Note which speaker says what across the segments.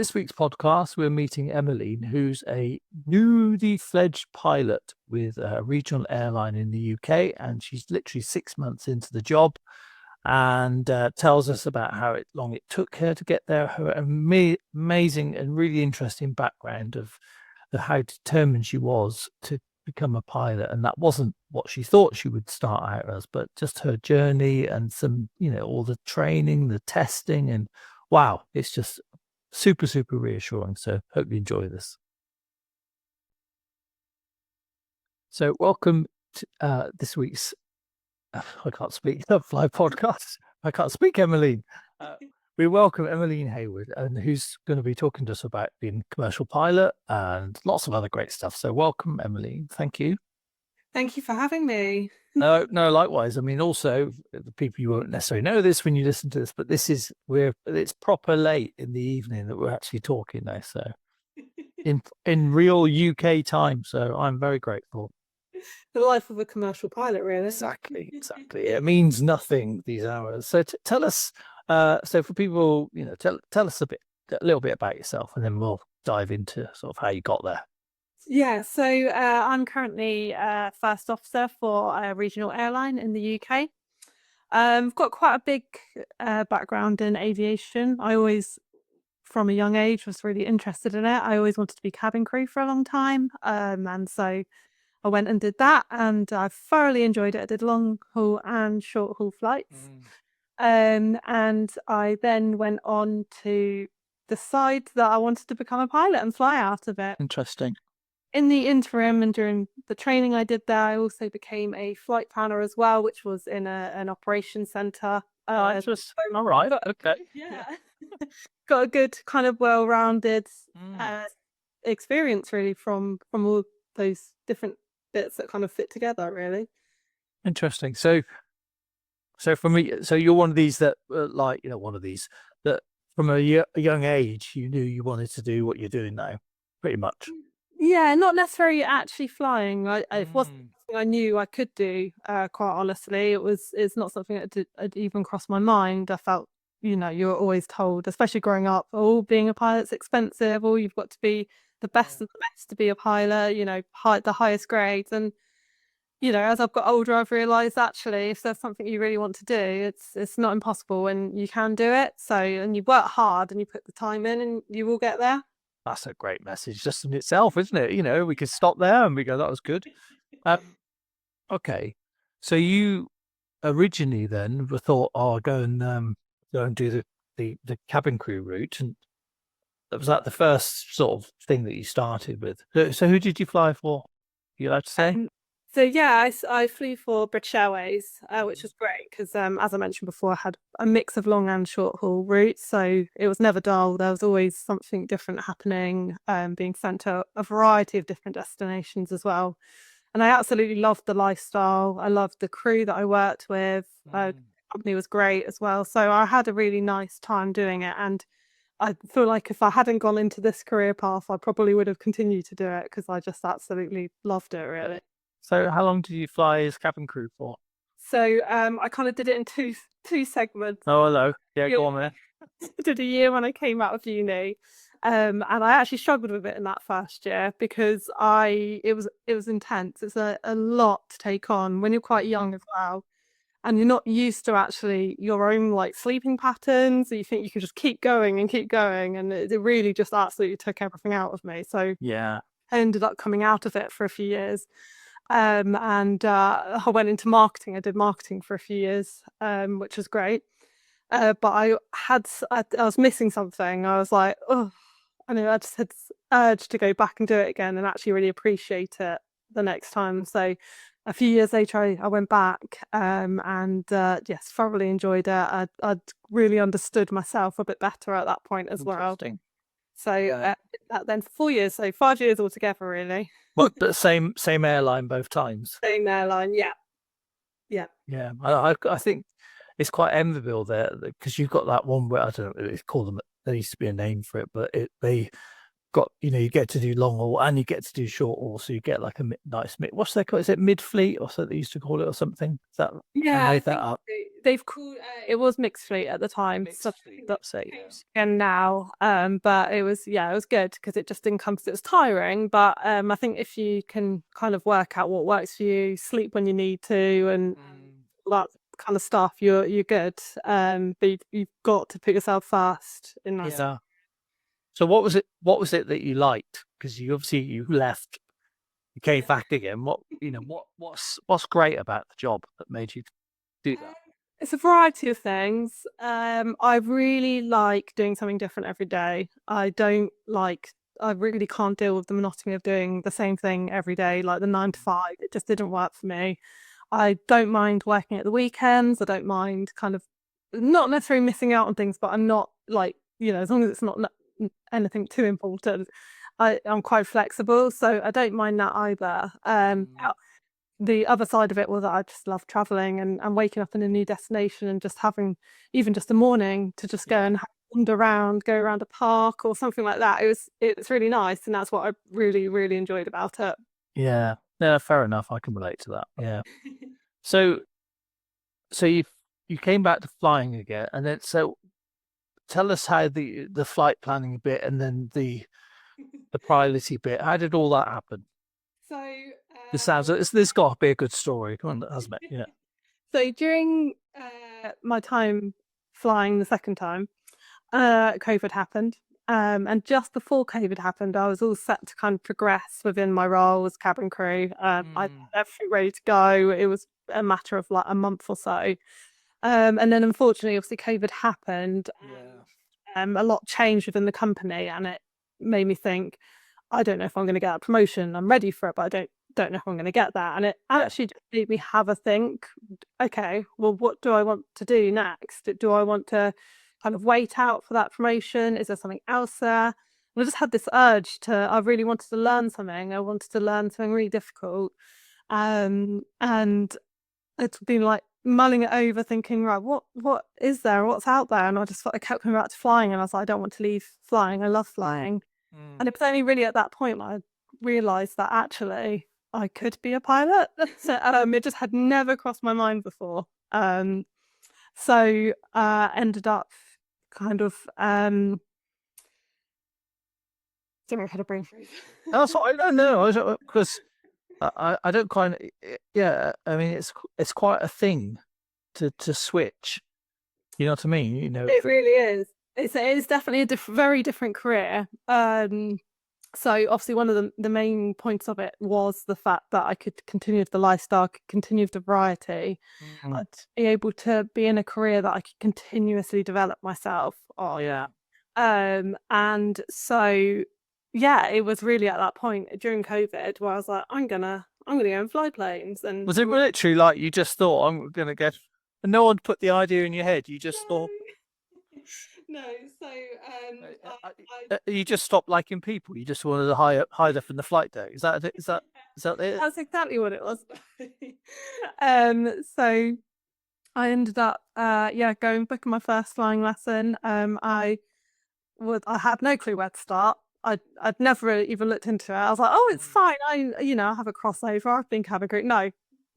Speaker 1: this week's podcast, we're meeting Emmaline, who's a newly fledged pilot with a regional airline in the UK, and she's literally 6 months into the job, and tells us about how long it took her to get there, her amazing and really interesting background of how determined she was to become a pilot, and that wasn't what she thought she would start out as, but just her journey and some, all the training, the testing, and wow, it's just super, super reassuring. So hope you enjoy this. So welcome to this week's I can't speak Lovefly podcast. I can't speak, Emmaline. We welcome Emmaline Haywood, and who's going to be talking to us about being a commercial pilot and lots of other great stuff. So welcome, Emmaline. Thank you.
Speaker 2: Thank you for having me.
Speaker 1: No, likewise. I mean, also the people, you won't necessarily know this when you listen to this, but it's proper late in the evening that we're actually talking now. So in real UK time. So I'm very grateful.
Speaker 2: The life of a commercial pilot, really.
Speaker 1: Exactly. It means nothing these hours. So tell us. So for people, tell us a little bit about yourself, and then we'll dive into sort of how you got there.
Speaker 2: Yeah, so I'm currently first officer for a regional airline in the UK. I've got quite a big background in aviation. I always, from a young age, was really interested in it. I always wanted to be cabin crew for a long time, and so I went and did that, and I thoroughly enjoyed it. I did long haul and short haul flights. And I then went on to decide that I wanted to become a pilot and fly out of it.
Speaker 1: Interesting.
Speaker 2: In the interim and during the training I did there, I also became a flight planner as well, which was in an operations centre.
Speaker 1: All right. Okay.
Speaker 2: Yeah. Got a good kind of well-rounded experience really from all those different bits that kind of fit together, really.
Speaker 1: Interesting. So for me, so you're one of these that one of these that from a young age, you knew you wanted to do what you're doing now, pretty much.
Speaker 2: Yeah, not necessarily actually flying. It wasn't something I knew I could do, quite honestly. It's not something that had even crossed my mind. I felt, you're always told, especially growing up, being a pilot's expensive, you've got to be the best of the best to be a pilot, the highest grades. And, as I've got older, I've realised actually, if there's something you really want to do, it's not impossible and you can do it. So, and you work hard and you put the time in and you will get there.
Speaker 1: That's a great message just in itself, isn't it? We could stop there and we go, that was good. Okay. So you originally then thought, go and do the cabin crew route. And was that the first sort of thing that you started with? So who did you fly for? Are you allowed to say?
Speaker 2: So yeah, I flew for British Airways, which was great because, as I mentioned before, I had a mix of long and short haul routes, so it was never dull. There was always something different happening, being sent to a variety of different destinations as well. And I absolutely loved the lifestyle. I loved the crew that I worked with. The company was great as well, so I had a really nice time doing it. And I feel like if I hadn't gone into this career path, I probably would have continued to do it because I just absolutely loved it, really.
Speaker 1: So how long did you fly as cabin crew for?
Speaker 2: So I kind of did it in two segments.
Speaker 1: Oh, hello. Yeah, go on there.
Speaker 2: Did a year when I came out of uni. And I actually struggled with it in that first year because it was intense. It's a lot to take on when you're quite young as well. And you're not used to actually your own sleeping patterns. So you think you can just keep going. And it really just absolutely took everything out of me. So
Speaker 1: yeah,
Speaker 2: I ended up coming out of it for a few years. And I went into marketing. I did marketing for a few years, which was great. But I was missing something. I was like, I just had this urge to go back and do it again and actually really appreciate it the next time. So a few years later, I went back and yes, thoroughly enjoyed it. I'd really understood myself a bit better at that point as well. So that then for 4 years, so 5 years altogether, really.
Speaker 1: What, the same airline both times?
Speaker 2: Same airline, yeah.
Speaker 1: Yeah. I think it's quite enviable there because you've got that one where I don't know, it's called them. There used to be a name for it, but got, you get to do long haul and you get to do short haul, so you get like a nice mid. What's they call? Is it mid fleet or so they used to call it or something? Is that I
Speaker 2: Yeah, I
Speaker 1: made that
Speaker 2: think
Speaker 1: up?
Speaker 2: they've called it was mixed fleet at the time. So
Speaker 1: Mixed fleet.
Speaker 2: that's
Speaker 1: Say
Speaker 2: changed again now. But it was good because it just encompassed. It was tiring, but I think if you can kind of work out what works for you, sleep when you need to, and all that kind of stuff, you're good. But you've got to put yourself first in that.
Speaker 1: Yeah. So what was it? What was it that you liked? Because you obviously you left, you came back again. What's great about the job that made you do that?
Speaker 2: It's a variety of things. I really like doing something different every day. I really can't deal with the monotony of doing the same thing every day, like the 9 to 5. It just didn't work for me. I don't mind working at the weekends. I don't mind kind of not necessarily missing out on things, but I'm not like, as long as it's not anything too important, I'm quite flexible. So I don't mind that either. The other side of it was that I just love traveling and waking up in a new destination and just having even just a morning to just go and wander around, go around a park or something like that. It's really nice, and that's what I really, really enjoyed about it.
Speaker 1: Yeah. Yeah, fair enough. I can relate to that. Yeah. So you came back to flying again, and then so tell us how the flight planning bit and then the pilocy bit. How did all that happen?
Speaker 2: So,
Speaker 1: This got to be a good story, come on, hasn't it? Yeah.
Speaker 2: so during my time flying the second time, COVID happened. And just before COVID happened, I was all set to kind of progress within my role as cabin crew. I had everything ready to go. It was a matter of like a month or so. And then unfortunately, obviously, COVID happened. A lot changed within the company, and it made me think, I don't know if I'm going to get a promotion. I'm ready for it, but I don't know if I'm going to get that. And it actually just made me have a think. Okay, well, what do I want to do next? Do I want to kind of wait out for that promotion? Is there something else there? And I just had this urge I really wanted to learn something. I wanted to learn something really difficult. And it's been like mulling it over, thinking, right, what is there? What's out there? And I kept coming back to flying, and I was like, I don't want to leave flying. I love flying. And it was only really at that point that I realised that actually I could be a pilot. So it just had never crossed my mind before. So ended up kind of don't know how to brain freeze.
Speaker 1: That's what I don't know because I don't kind of yeah. I mean, it's quite a thing to switch. You know what I mean?
Speaker 2: It really is. It is definitely a very different career. So obviously one of the main points of it was the fact that I could continue with the lifestyle, could continue with the variety. I'd be able to be in a career that I could continuously develop myself on.
Speaker 1: Yeah.
Speaker 2: And so it was really at that point during COVID where I was like, I'm gonna go and fly planes. And
Speaker 1: Was it literally like you just thought I'm gonna get, and no one put the idea in your head? You just thought.
Speaker 2: No, so
Speaker 1: You just stopped liking people. You just wanted to hide up in the flight deck. Is that it? Is that it?
Speaker 2: that's exactly what it was. So I ended up going booking my first flying lesson. I had no clue where to start. I'd never even looked into it. I was like, oh, it's fine. I have a crossover. I've been cabin crew.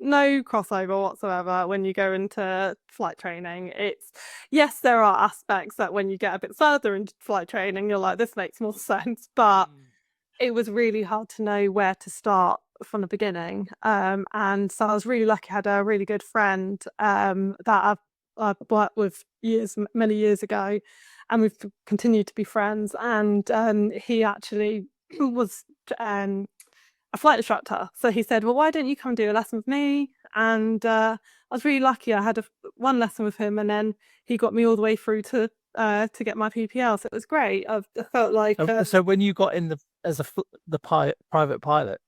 Speaker 2: No crossover whatsoever when you go into flight training. Yes, there are aspects that when you get a bit further into flight training, you're like, this makes more sense. But it was really hard to know where to start from the beginning. And so I was really lucky. I had a really good friend that I've worked with many years ago, and we've continued to be friends. And he actually was a flight instructor. So he said, well, why don't you come do a lesson with me? And I was really lucky. I had one lesson with him, and then he got me all the way through to get my PPL. So it was great. I felt like
Speaker 1: so when you got in as the private pilot,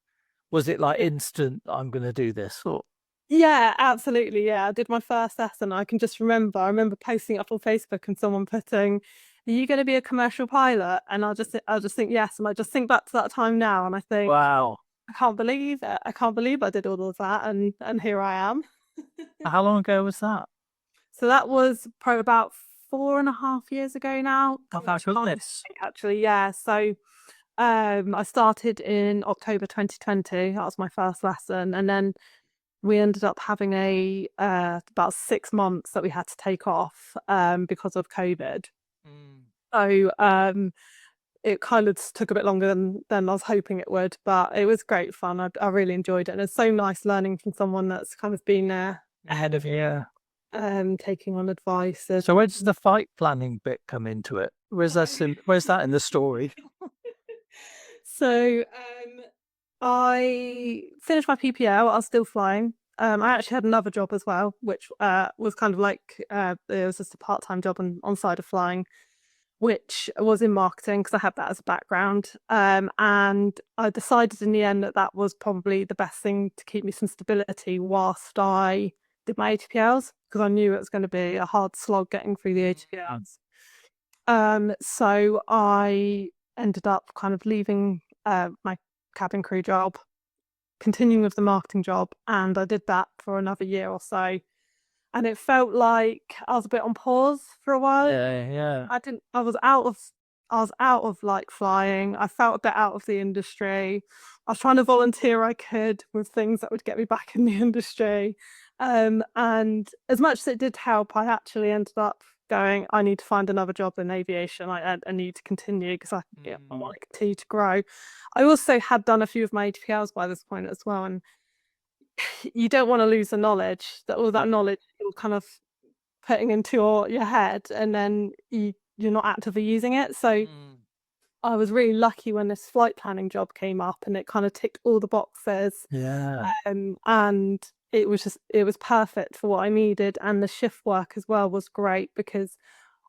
Speaker 1: was it like instant? I'm going to do this, or
Speaker 2: yeah, absolutely. Yeah, I did my first lesson. I can just remember. I remember posting it up on Facebook and someone putting, "Are you going to be a commercial pilot?" And I'll just think yes, and I just think back to that time now, and I think,
Speaker 1: wow.
Speaker 2: I can't believe it. I can't believe I did all of that, and here I am.
Speaker 1: How long ago was that?
Speaker 2: So that was probably about 4.5 years ago now.
Speaker 1: Oh, goodness.
Speaker 2: Actually, yeah. So I started in October 2020. That was my first lesson, and then we ended up having a about 6 months that we had to take off because of COVID.
Speaker 1: Mm.
Speaker 2: So it kind of took a bit longer than I was hoping it would, but it was great fun. I really enjoyed it, and it's so nice learning from someone that's kind of been there ahead of you,
Speaker 1: Yeah.
Speaker 2: taking on advice.
Speaker 1: So where does the flight planning bit come into it? Where's that in the story?
Speaker 2: So I finished my PPL. I was still flying. I actually had another job as well, which was kind of like it was just a part-time job on side of flying, which was in marketing because I had that as a background. And I decided in the end that that was probably the best thing to keep me some stability whilst I did my ATPLs, because I knew it was going to be a hard slog getting through the ATPLs. So I ended up kind of leaving my cabin crew job, continuing with the marketing job, and I did that for another year or so. And it felt like I was a bit on pause for a while.
Speaker 1: Yeah.
Speaker 2: I was out of like flying. I felt a bit out of the industry. I was trying to volunteer I could with things that would get me back in the industry. And as much as it did help, I actually ended up going, I need to find another job in aviation. I need to continue because I want to continue to grow. I also had done a few of my ATPLs by this point as well, and you don't want to lose the knowledge, that all that knowledge you're kind of putting into your head, and then you're not actively using it. So I was really lucky when this flight planning job came up, and it kind of ticked all the boxes.
Speaker 1: Yeah.
Speaker 2: And it was perfect for what I needed, and the shift work as well was great because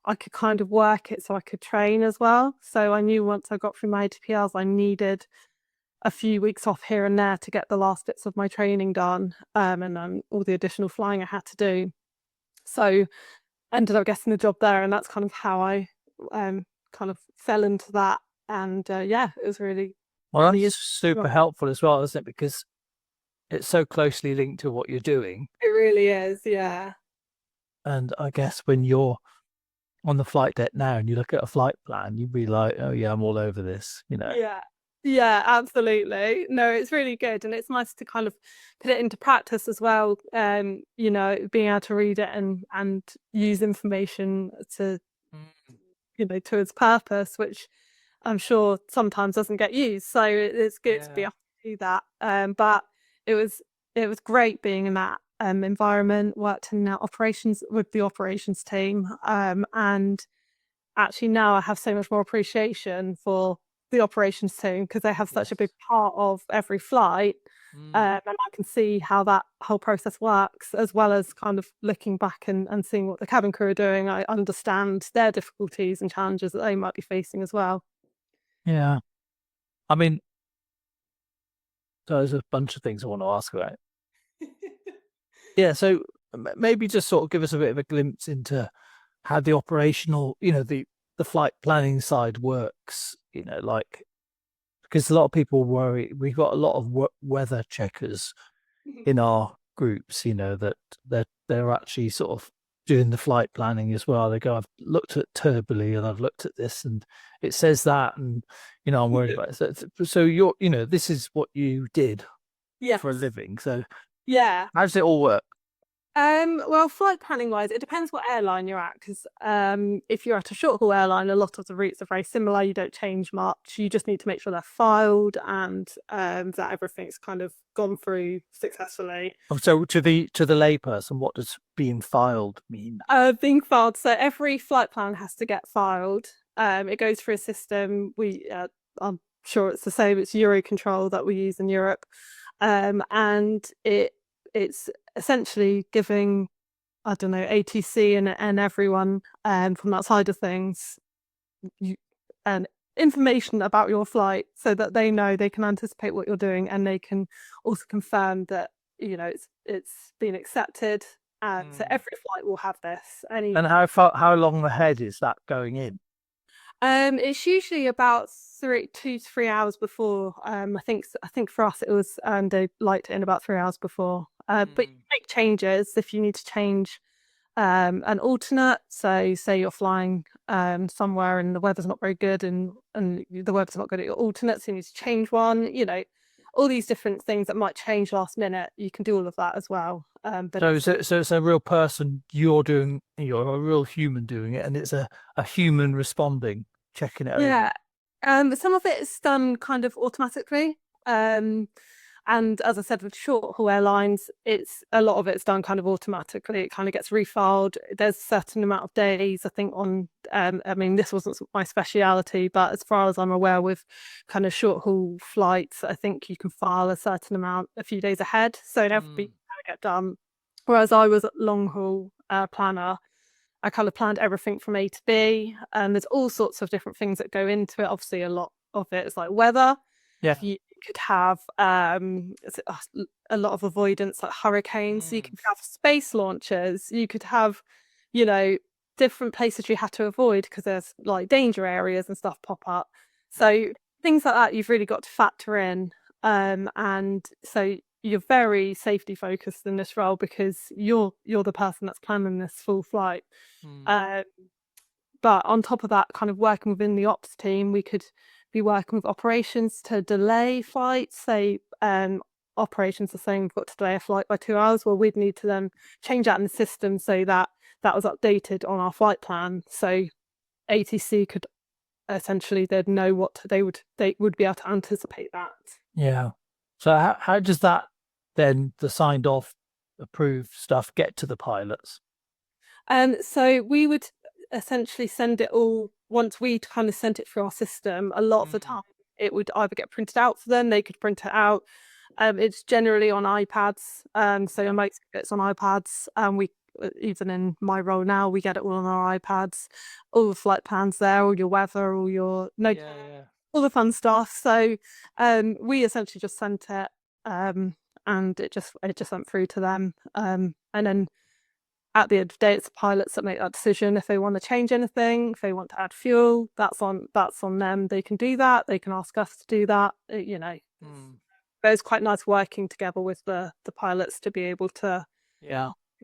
Speaker 2: I could kind of work it so I could train as well. So I knew once I got through my ATPLs, I needed a few weeks off here and there to get the last bits of my training done, and all the additional flying I had to do. So ended up getting the job there, and that's kind of how I kind of fell into that. And yeah, it was really,
Speaker 1: Well,
Speaker 2: really
Speaker 1: that's super helpful as well, isn't it? Because it's so closely linked to what you're doing.
Speaker 2: it really is, yeah.
Speaker 1: And I guess when you're on the flight deck now and you look at a flight plan, you'd be like, oh yeah, I'm all over this,
Speaker 2: Yeah. Yeah, absolutely. No, it's really good. And it's nice to kind of put it into practice as well. Being able to read it and use information to, to its purpose, which I'm sure sometimes doesn't get used. So it's good to be able to do that. But it was it was great being in that environment, worked in that operations with the operations team. And actually now I have so much more appreciation for the operations team because they have such a big part of every flight. And I can see how that whole process works, as well as kind of looking back and seeing what the cabin crew are doing. I understand their difficulties and challenges that they might be facing as well.
Speaker 1: Yeah. I mean, there's a bunch of things I want to ask about. Yeah, so maybe just sort of give us a bit of a glimpse into how the operational, the flight planning side works, like, because a lot of people worry, we've got a lot of weather checkers in our groups, that they're actually sort of doing the flight planning as well. They go, I've looked at Turbally and I've looked at this and it says that, and I'm worried about it. So you're, this is what you did for a
Speaker 2: Yes.
Speaker 1: living. So
Speaker 2: Yeah.
Speaker 1: how does it all work?
Speaker 2: Well, flight planning wise, it depends what airline you're at, because if you're at a short haul airline, a lot of the routes are very similar. You don't change much. You just need to make sure they're filed and that everything's kind of gone through successfully.
Speaker 1: Oh, so to the layperson, what does being filed mean?
Speaker 2: Being filed, so every flight plan has to get filed. It goes through a system. I'm sure it's the same. It's Eurocontrol that we use in Europe, and it's essentially giving, I don't know, ATC and everyone from that side of things and information about your flight so that they know they can anticipate what you're doing, and they can also confirm that it's been accepted. So every flight will have this.
Speaker 1: And how long ahead is that going in?
Speaker 2: It's usually about 2 to 3 hours before. I think for us it was they liked it in about 3 hours before. But you make changes if you need to change an alternate. So say you're flying somewhere and the weather's not very good and the weather's not good at your alternates, you need to change one, all these different things that might change last minute. You can do all of that as well. But
Speaker 1: So it's a real person you're a real human doing it, and it's a human responding, checking it over.
Speaker 2: yeah, some of it is done kind of automatically. And as I said, with short haul airlines, it's a lot of it's done kind of automatically. It kind of gets refiled. There's a certain amount of days, I think, on I mean, this wasn't my speciality, but as far as I'm aware, with kind of short haul flights, I think you can file a certain amount a few days ahead. So it never be get done. Whereas I was a long haul planner, I kind of planned everything from A to B, and there's all sorts of different things that go into it. Obviously, a lot of it is like weather.
Speaker 1: Yeah.
Speaker 2: You could have a lot of avoidance, like hurricanes. So you could have space launches. You could have, different places you have to avoid because there's like danger areas and stuff pop up. So things like that you've really got to factor in. And so you're very safety focused in this role because you're the person that's planning this full flight. But on top of that, kind of working within the ops team, we could be working with operations to delay flights. Say operations are saying we've got to delay a flight by 2 hours. Well, we'd need to then change that in the system so that that was updated on our flight plan. So ATC could essentially, they'd know what they would be able to anticipate that.
Speaker 1: Yeah. So how does that then, the signed off, approved stuff, get to the pilots?
Speaker 2: So we would essentially send it all once we kind of sent it through our system. A lot of the time, it would either get printed out for them, they could print it out. It's generally on iPads. So most of it's on iPads. We even in my role now, we get it all on our iPads. All the flight plans there, all your weather, all your all the fun stuff. So we essentially just sent it, and it just went through to them. And then at the end of the day, it's the pilots that make that decision. If they want to change anything, if they want to add fuel, that's on them. They can do that. They can ask us to do that. But it's quite nice working together with the pilots to be able to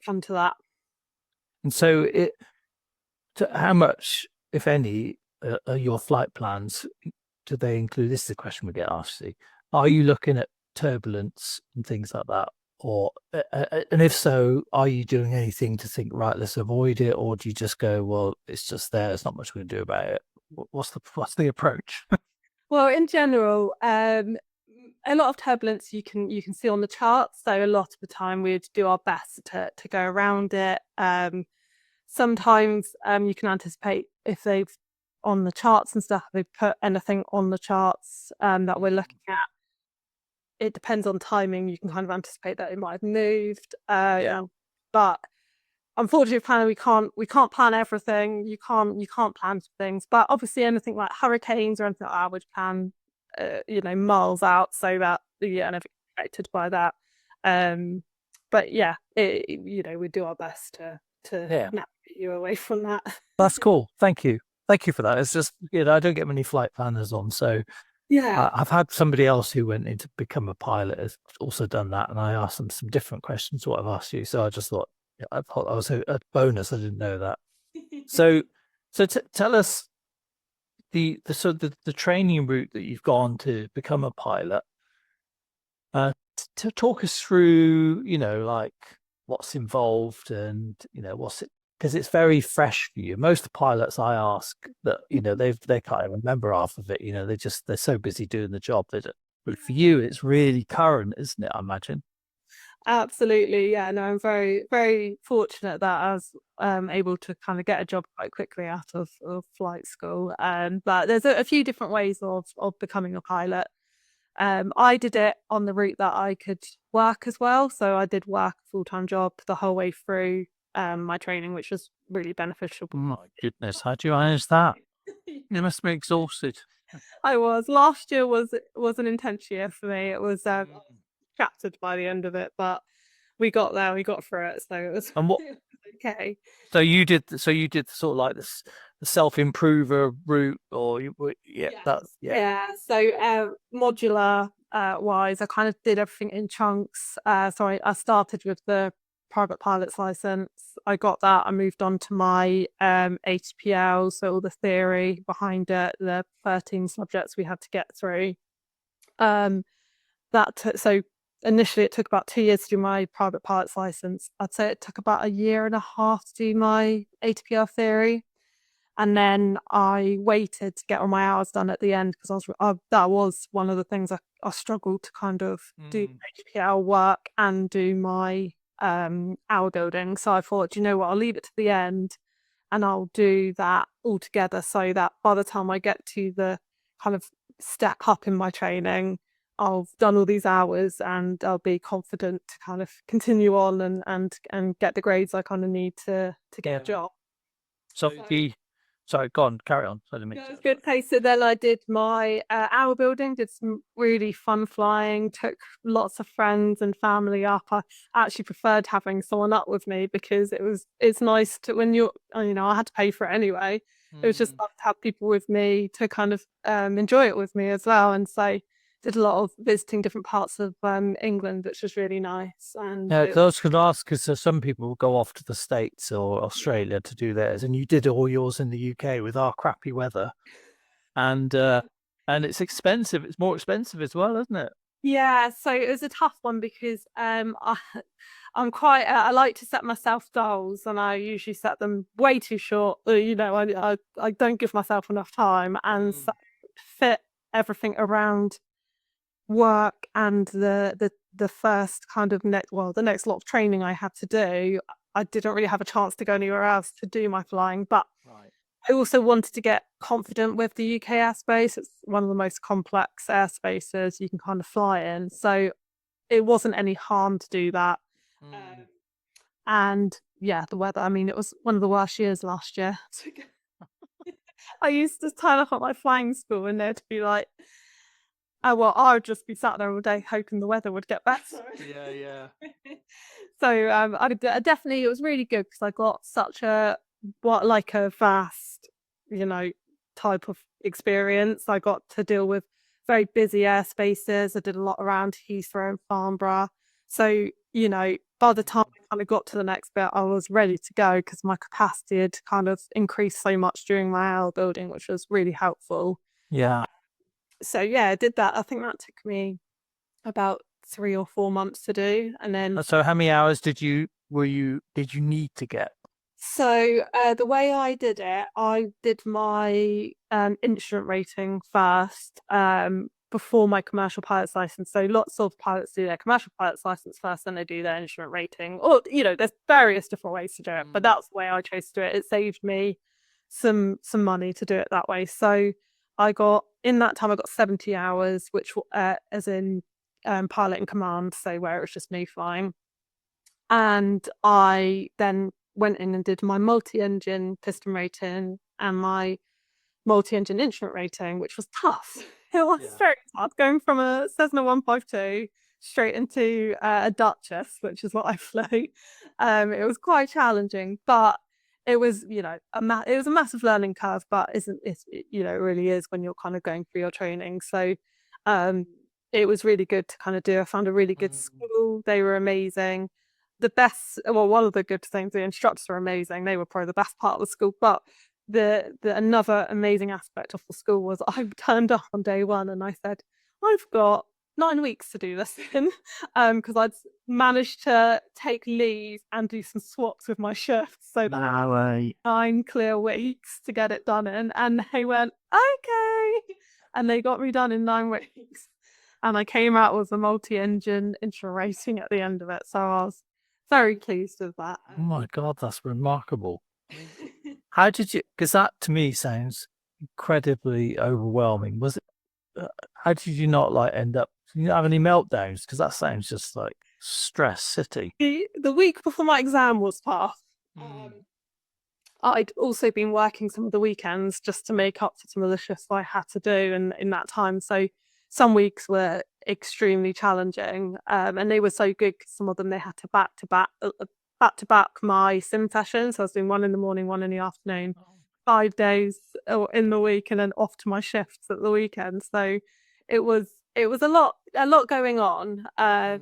Speaker 2: come to that.
Speaker 1: And so how much, if any, are your flight plans, do they include, this is a question we get asked, are you looking at turbulence and things like that? Or and if so, are you doing anything to think, right, let's avoid it, or do you just go, well, it's just there, there's not much we can do about it? What's the approach?
Speaker 2: Well, in general, a lot of turbulence you can see on the charts. So a lot of the time we'd do our best to go around it. Sometimes you can anticipate if they've on the charts and stuff, they put anything on the charts that we're looking at. It depends on timing. You can kind of anticipate that it might have moved. But unfortunately, we can't plan everything. You can't plan for things. But obviously, anything like hurricanes or anything like that would plan, miles out, so that never affected by that. But yeah, we do our best to navigate you away from that.
Speaker 1: That's cool. Thank you for that. It's just I don't get many flight planners on, so.
Speaker 2: Yeah.
Speaker 1: I've had somebody else who went in to become a pilot has also done that, and I asked them some different questions to what I've asked you. So I just thought I thought that was a bonus. I didn't know that. So tell us the training route that you've gone to become a pilot. To talk us through, like what's involved and what's it, because it's very fresh for you. Most of the pilots I ask that they can't even remember half of it. They're so busy doing the job. But for you, it's really current, isn't it? I imagine.
Speaker 2: Absolutely, yeah. No, I'm very, very fortunate that I was able to kind of get a job quite quickly out of flight school. But there's a few different ways of becoming a pilot. I did it on the route that I could work as well. So I did work a full-time job the whole way through my training, which was really beneficial.
Speaker 1: Oh my goodness, how do you manage that? You must be exhausted.
Speaker 2: I was. Last year was an intense year for me. It was shattered by the end of it, but we got there. We got through it, so it was,
Speaker 1: And what?
Speaker 2: it was okay.
Speaker 1: So you did sort of like this the self-improver route, or
Speaker 2: So modular wise, I kind of did everything in chunks. So I started with the private pilot's license. I got that. I moved on to my ATPL, so all the theory behind it, the 13 subjects we had to get through. So initially it took about 2 years to do my private pilot's license. I'd say it took about a year and a half to do my ATPL theory. And then I waited to get all my hours done at the end because that was one of the things I struggled to kind of do HPL work and do my hour building. So I thought, you know what, I'll leave it to the end and I'll do that all together so that by the time I get to the kind of step up in my training, I've done all these hours and I'll be confident to kind of continue on and get the grades I kind of need to get a job.
Speaker 1: So sorry, go on, carry on. So
Speaker 2: It was good. Okay, so then I did my hour building, did some really fun flying, took lots of friends and family up. I actually preferred having someone up with me because it's nice to when I had to pay for it anyway. It was just nice to have people with me to kind of enjoy it with me as well. And so did a lot of visiting different parts of England, which was really nice. And
Speaker 1: yeah, because I was going to ask, because some people will go off to the States or Australia to do theirs, and you did all yours in the UK with our crappy weather, and it's expensive. It's more expensive as well, isn't it?
Speaker 2: Yeah, so it was a tough one because I like to set myself goals, and I usually set them way too short. I don't give myself enough time, and so fit everything around work and the first kind of the next lot of training I had to do. I didn't really have a chance to go anywhere else to do my flying, but I also wanted to get confident with the UK airspace. It's one of the most complex airspaces you can kind of fly in, so it wasn't any harm to do that. And yeah, the weather, I mean, it was one of the worst years last year. I used to turn up at my flying school and there'd be like, oh, well, I would just be sat there all day hoping the weather would get better.
Speaker 1: Yeah.
Speaker 2: So definitely, it was really good because I got such a vast, type of experience. I got to deal with very busy airspaces. I did a lot around Heathrow and Farnborough. So, by the time I kind of got to the next bit, I was ready to go because my capacity had kind of increased so much during my hour building, which was really helpful.
Speaker 1: Yeah.
Speaker 2: So yeah, I did that. I think that took me about 3 or 4 months to do, and then
Speaker 1: So how many hours did you need to get?
Speaker 2: so the way I did it, I did my instrument rating first before my commercial pilot's license. So lots of pilots do their commercial pilot's license first, then they do their instrument rating. Or there's various different ways to do it, but that's the way I chose to do it. It saved me some money to do it that way. So in that time I got 70 hours, which as in pilot and command, so where it was just me flying. And I then went in and did my multi-engine piston rating and my multi-engine instrument rating, which was tough. It was very tough going from a Cessna 152 straight into a Duchess, which is what I flew. It was quite challenging, but it was, it was a massive learning curve, but it really is when you're kind of going through your training. So it was really good to kind of do. I found a really good school. They were amazing. One of the good things, the instructors were amazing. They were probably the best part of the school, but the another amazing aspect of the school was I turned up on day one and I said, I've got 9 weeks to do this in, because I'd managed to take leave and do some swaps with my shifts, so that 9 clear weeks to get it done in, and they went, okay, and they got me done in 9 weeks, and I came out with a multi-engine instrument rating at the end of it, so I was very pleased with that.
Speaker 1: Oh my God, that's remarkable. How did you? Because that to me sounds incredibly overwhelming. Was it? How did you not end up? Did you not have any meltdowns? Because that sounds just like stress city.
Speaker 2: The week before my exam was passed, I'd also been working some of the weekends just to make up for some of the shifts I had to do in that time. So some weeks were extremely challenging, and they were so good because some of them they had to back to back my sim sessions. So I was doing one in the morning, one in the afternoon, 5 days in the week, and then off to my shifts at the weekend. So it was a lot going on, and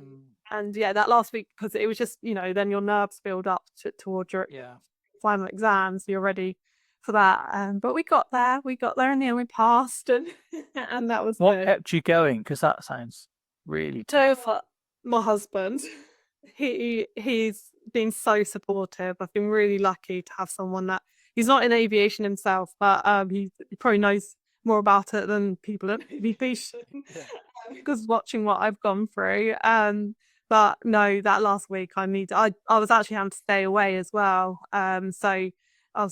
Speaker 2: And yeah, that last week, because it was just, then your nerves build up towards your
Speaker 1: Yeah.
Speaker 2: final exams, you're ready for that. But we got there, in the end, we passed, and and that was
Speaker 1: What
Speaker 2: good.
Speaker 1: kept you going? Because that sounds really tough.
Speaker 2: So for my husband, he's been so supportive. I've been really lucky to have someone that he's not in aviation himself, but he probably knows more about it than people in aviation
Speaker 1: Yeah.
Speaker 2: because watching what I've gone through. But no, that last week I was actually having to stay away as well. So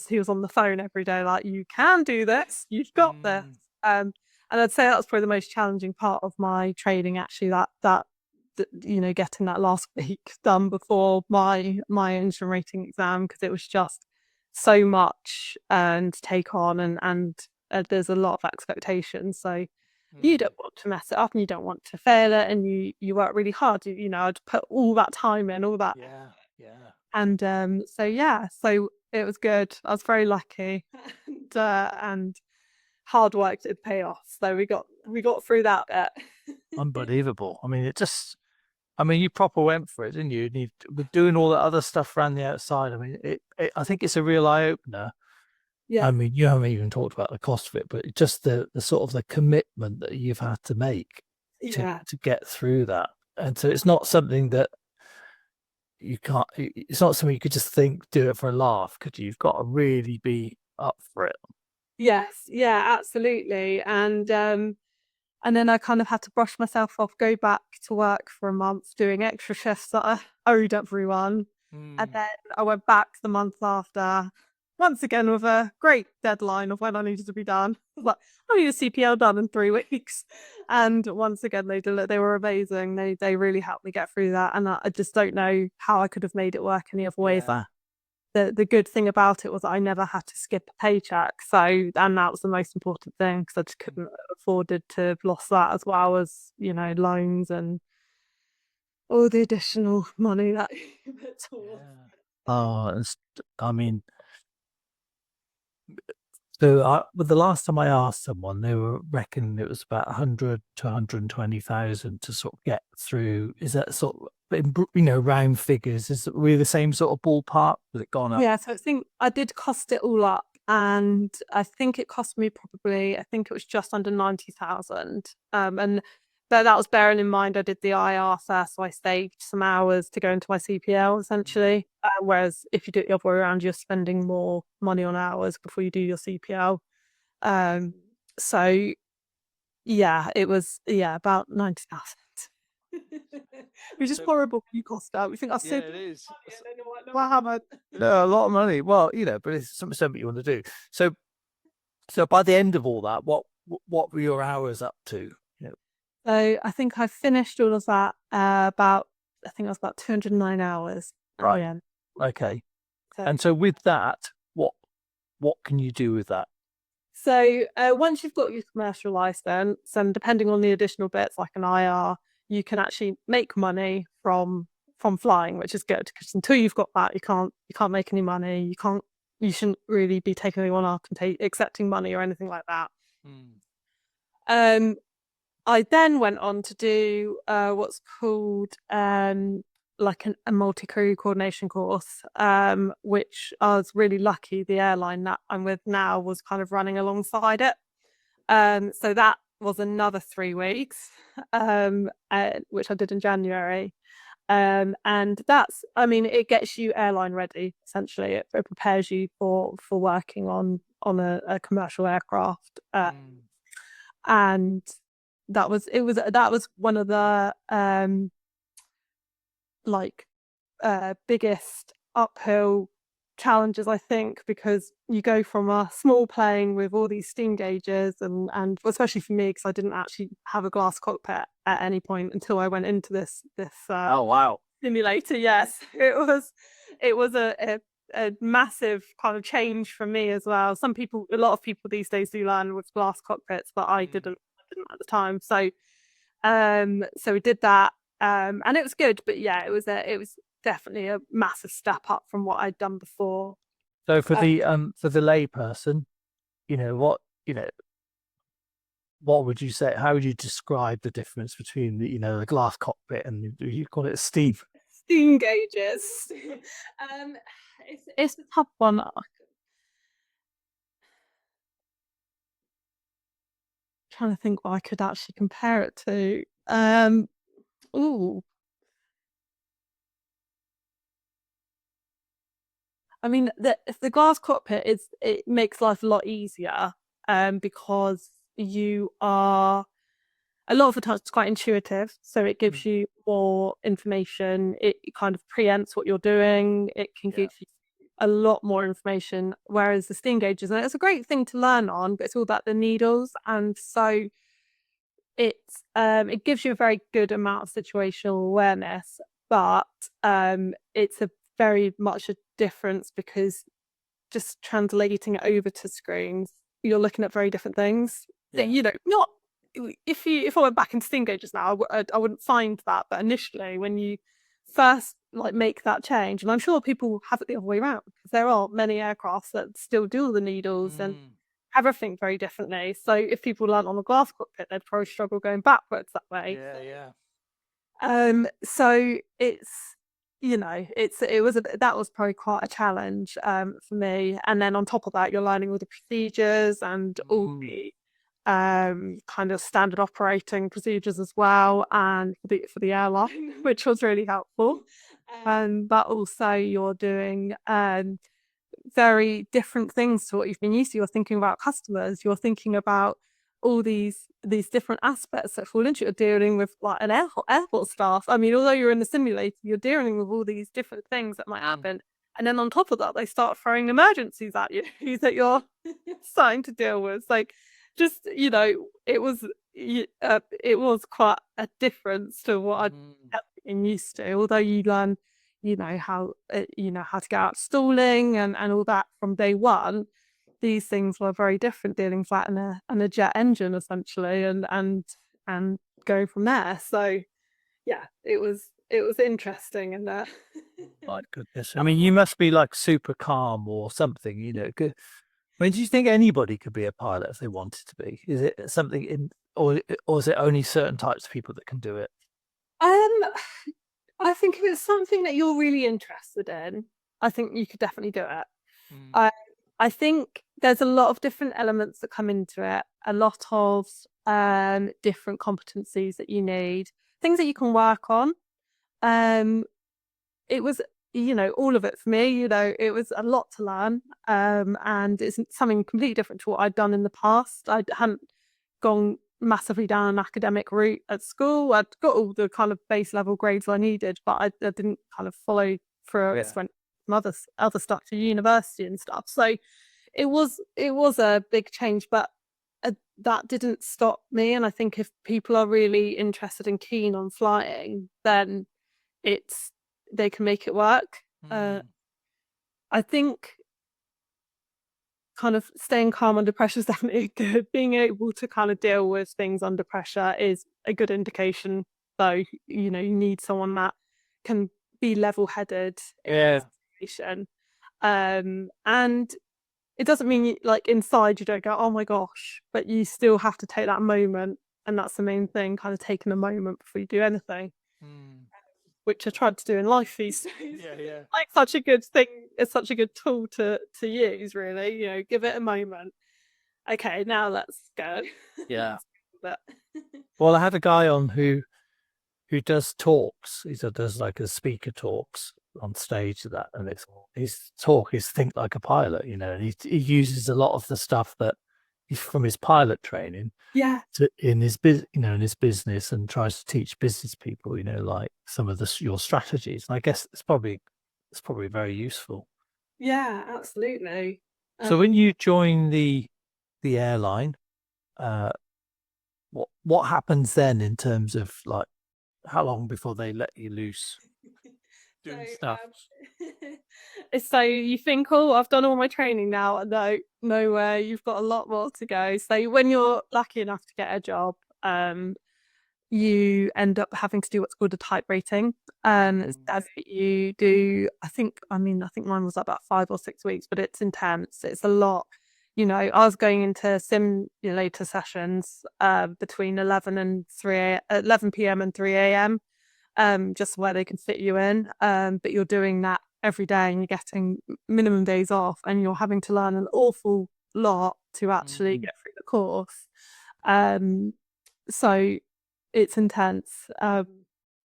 Speaker 2: he was on the phone every day, like, you can do this, you've got this. And I'd say that was probably the most challenging part of my training, actually, that getting that last week done before my engine rating exam, because it was just so much to take on, and there's a lot of expectations. So you don't want to mess it up, and you don't want to fail it, and you work really hard. I'd put all that time in, all that,
Speaker 1: Yeah. Yeah.
Speaker 2: and so it was good. I was very lucky, and hard work did pay off. So we got through that bit.
Speaker 1: Unbelievable. I mean, you proper went for it, didn't you? And with doing all the other stuff around the outside. I mean, I think it's a real eye opener.
Speaker 2: Yeah,
Speaker 1: I mean, you haven't even talked about the cost of it, but just the sort of the commitment that you've had to make
Speaker 2: yeah,
Speaker 1: to get through that. And so it's not something that you can't, it's not something you could just think, do it for a laugh, could you? You've got to really be up for it.
Speaker 2: yes, yeah, absolutely. And then I kind of had to brush myself off, go back to work for a month doing extra shifts that I owed everyone. And then I went back the month after, once again with a great deadline of when I needed to be done. But I need a CPL done in 3 weeks. And once again, they were amazing. They really helped me get through that. And I just don't know how I could have made it work any other way.
Speaker 1: Yeah.
Speaker 2: The good thing about it was I never had to skip a paycheck. So, and that was the most important thing, because I just couldn't afforded to have lost that, as well as, loans and all the additional money that you put towards.
Speaker 1: Yeah. Oh, I mean, so well, the last time I asked someone, they were reckoning it was about 100 to 120,000 to sort of get through. Is that sort of, round figures? Is it really the same sort of ballpark? Has it gone up?
Speaker 2: Yeah, so I think I did cost it all up, and I think it cost me probably, I think it was just under 90,000. But that was bearing in mind I did the IR first, so I saved some hours to go into my CPL essentially. Whereas if you do it the other way around, you're spending more money on hours before you do your CPL. So yeah, it was about 90,000. Which is
Speaker 1: So
Speaker 2: horrible when you cost out. We think I
Speaker 1: yeah,
Speaker 2: saved
Speaker 1: it is.
Speaker 2: and then you're like, no, I haven't.
Speaker 1: No, a lot of money. Well, but it's something you want to do. So by the end of all that, what were your hours up to?
Speaker 2: So I think I finished all of that about, I think it was about 209 hours at the
Speaker 1: Right.
Speaker 2: end.
Speaker 1: Okay.
Speaker 2: So,
Speaker 1: And so with that, what can you do with that?
Speaker 2: so once you've got your commercial license, and depending on the additional bits like an IR, you can actually make money from flying, which is good, because until you've got that, you can't make any money. You shouldn't really be taking anyone up and accepting money or anything like that. Um, I then went on to do what's called like a multi-crew coordination course, which I was really lucky. The airline that I'm with now was kind of running alongside it. So that was another 3 weeks, which I did in January. And that's, I mean, it gets you airline ready, essentially. It prepares you for working on a commercial aircraft. And that was one of the like biggest uphill challenges, I think, because you go from a small plane with all these steam gauges, and especially for me, because I didn't actually have a glass cockpit at any point until I went into this
Speaker 1: Oh wow.
Speaker 2: simulator. Yes, it was a massive kind of change for me as well. A lot of people these days do land with glass cockpits, but I didn't at the time. So we did that, and it was good. But yeah, it was definitely a massive step up from what I'd done before.
Speaker 1: So for the lay person, what what would you say? How would you describe the difference between the glass cockpit and you call it a steam?
Speaker 2: Steam gauges. um, it's a tough one. Trying to think what I could actually compare it to. Ooh, I mean, the glass cockpit it makes life a lot easier, because you are a lot of the time it's quite intuitive, so it gives you more information. It kind of preempts what you're doing. It can
Speaker 1: Yeah.
Speaker 2: give you a lot more information. Whereas the steam gauges, and it's a great thing to learn on, but it's all about the needles, and so it gives you a very good amount of situational awareness, but it's a very much a difference because just translating it over to screens, you're looking at very different things.
Speaker 1: Yeah.
Speaker 2: Not if I went back into steam gauges now, I wouldn't find that. But initially, when you first like make that change, and I'm sure people have it the other way around because there are many aircrafts that still do all the needles and have everything very differently. So if people learn on the glass cockpit, they'd probably struggle going backwards that way.
Speaker 1: Yeah.
Speaker 2: So that was probably quite a challenge for me. And then on top of that, you're learning all the procedures and all the kind of standard operating procedures as well, and for the airline, which was really helpful. But also you're doing very different things to what you've been used to. You're thinking about customers, you're thinking about all these different aspects that fall into it. You're dealing with like an airport staff. I mean, although you're in the simulator, you're dealing with all these different things that might happen. And then on top of that, they start throwing emergencies at you that you're starting to deal with. Like, just it was quite a difference to what I'd been used to. Although you learn how to get out stalling and all that from day one, these things were very different, dealing flat in a jet engine essentially, and going from there. So yeah, it was interesting. And
Speaker 1: My goodness. I mean, you must be like super calm or something. I mean, do you think anybody could be a pilot if they wanted to be? Is it something or is it only certain types of people that can do it?
Speaker 2: um I think if it's something that you're really interested in, I think you could definitely do it. I I think there's a lot of different elements that come into it, a lot of different competencies that you need, things that you can work on. Um, it was, all of it for me. It was a lot to learn, and it's something completely different to what I'd done in the past. I hadn't gone massively down an academic route at school. I'd got all the kind of base level grades I needed, but I didn't kind of follow through.
Speaker 1: Yeah.
Speaker 2: It's went some other stuff to university and stuff. So it was a big change, but that didn't stop me. And I think if people are really interested and keen on flying, then it's they can make it work. I think kind of staying calm under pressure is definitely good. Being able to kind of deal with things under pressure is a good indication. Though you need someone that can be level-headed in
Speaker 1: Yeah.
Speaker 2: that situation. And it doesn't mean like inside you don't go, oh my gosh, but you still have to take that moment, and that's the main thing. Kind of taking a moment before you do anything, which I tried to do in life these days.
Speaker 1: Yeah.
Speaker 2: Like such a good thing, it's such a good tool to use. Really, give it a moment. Okay, now let's go.
Speaker 1: Yeah.
Speaker 2: But
Speaker 1: Well, I had a guy on who does talks. Does like a speaker talks on stage of that, and his talk is think like a pilot, and he uses a lot of the stuff that he's from his pilot training
Speaker 2: yeah,
Speaker 1: in his in his business, and tries to teach business people, like some of your strategies. And I guess it's probably very useful.
Speaker 2: yeah, absolutely.
Speaker 1: So when you join the airline, uh, what happens then in terms of like how long before they let you loose doing
Speaker 2: So,
Speaker 1: stuff?
Speaker 2: so you think, oh, I've done all my training now. No, nowhere. You've got a lot more to go. So when you're lucky enough to get a job, you end up having to do what's called a type rating. As you do, I think mine was about 5 or 6 weeks, but it's intense. It's a lot. I was going into simulator sessions between 11 p.m. and 3 a.m. Just where they can fit you in. But you're doing that every day and you're getting minimum days off and you're having to learn an awful lot to actually get through the course. So it's intense.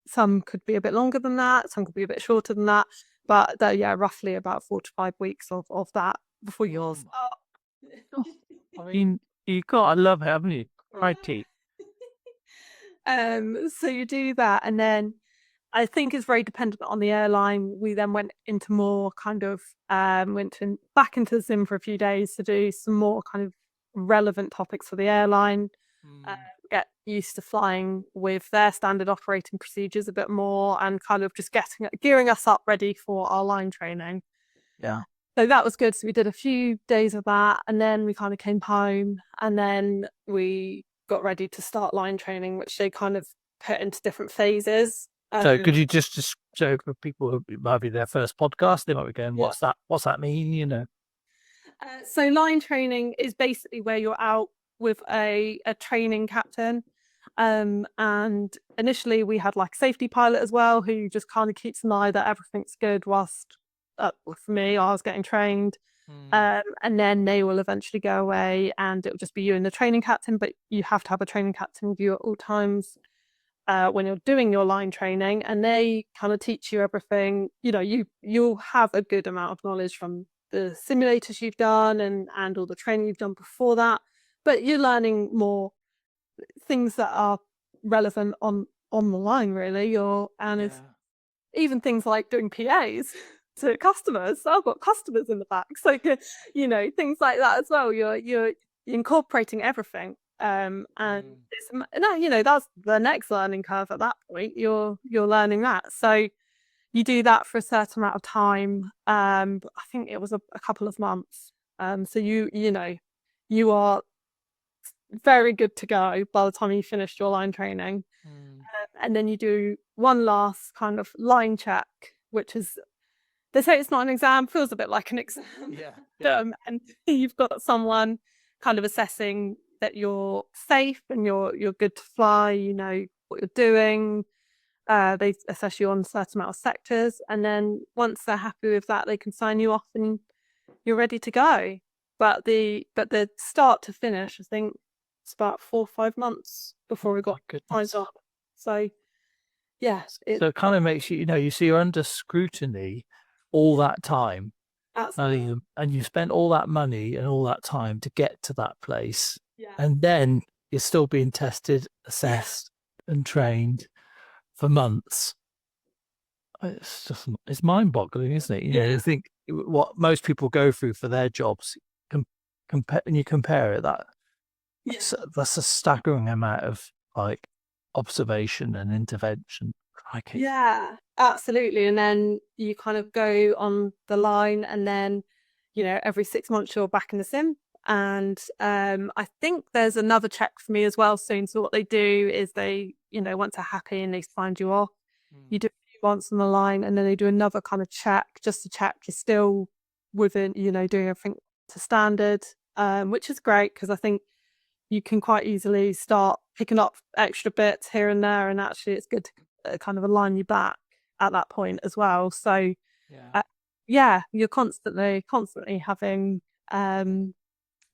Speaker 2: Some could be a bit longer than that, some could be a bit shorter than that, but roughly about 4 to 5 weeks of that before you're
Speaker 1: I mean, you got to love it, haven't you? Righty.
Speaker 2: So you do that, and then I think it's very dependent on the airline. We then went into more kind of back into the sim for a few days to do some more kind of relevant topics for the airline. Get used to flying with their standard operating procedures a bit more, and kind of just gearing us up ready for our line training.
Speaker 1: Yeah.
Speaker 2: So that was good. So we did a few days of that, and then we kind of came home, and then we got ready to start line training, which they kind of put into different phases.
Speaker 1: So could you just show for people who it might be their first podcast, they might be going,
Speaker 2: Yeah.
Speaker 1: what's that mean,
Speaker 2: So line training is basically where you're out with a training captain. And initially we had like a safety pilot as well, who just kind of keeps an eye that everything's good whilst for me, I was getting trained. And then they will eventually go away and it will just be you and the training captain, but you have to have a training captain with you at all times when you're doing your line training, and they kind of teach you everything. You'll have a good amount of knowledge from the simulators you've done and all the training you've done before that, but you're learning more things that are relevant on the line, really. It's even things like doing PAs to customers. So I've got customers in the back, so things like that as well. You're incorporating everything, and that's the next learning curve. At that point, you're learning that. So you do that for a certain amount of time. I think it was a couple of months. So you are very good to go by the time you finished your line training. And then you do one last kind of line check, which is, they say it's not an exam, feels a bit like an exam. And you've got someone kind of assessing that you're safe and you're good to fly, you know what you're doing. They assess you on a certain amount of sectors, and then once they're happy with that, they can sign you off and you're ready to go. But the start to finish, I think it's about 4 or 5 months before we got signed up. So yes,
Speaker 1: so it kind of makes you, you see you're under scrutiny all that time.
Speaker 2: Absolutely.
Speaker 1: And you spent all that money and all that time to get to that place.
Speaker 2: Yeah.
Speaker 1: And then you're still being tested, assessed, and trained for months. It's mind-boggling, isn't it? You think what most people go through for their jobs, and you compare it, that's a staggering amount of like observation and intervention.
Speaker 2: Yeah, absolutely. And then you kind of go on the line, and then every 6 months you're back in the sim. And I think there's another check for me as well soon. So what they do is they, once they're happy and they signed you off, you do a few months on the line, and then they do another kind of check just to check you're still within, doing everything to standard, which is great because I think you can quite easily start picking up extra bits here and there, and actually it's good to kind of align you back at that point as well. So you're constantly having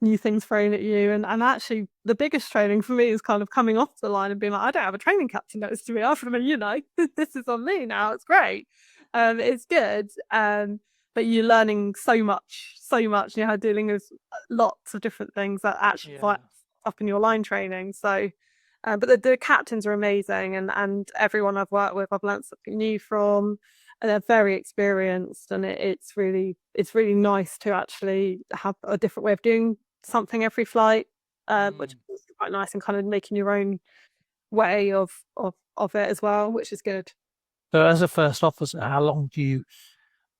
Speaker 2: new things thrown at you, and actually the biggest training for me is kind of coming off the line and being like, I don't have a training captain next to me. I mean, this is on me now. It's great. It's good. But you're learning so much, dealing with lots of different things that actually fight up in your line training. So but the captains are amazing, and everyone I've worked with, I've learned something new from, and they're very experienced, and it's really nice to actually have a different way of doing something every flight, which is quite nice, and kind of making your own way of it as well, which is good.
Speaker 1: So as a first officer, how long do you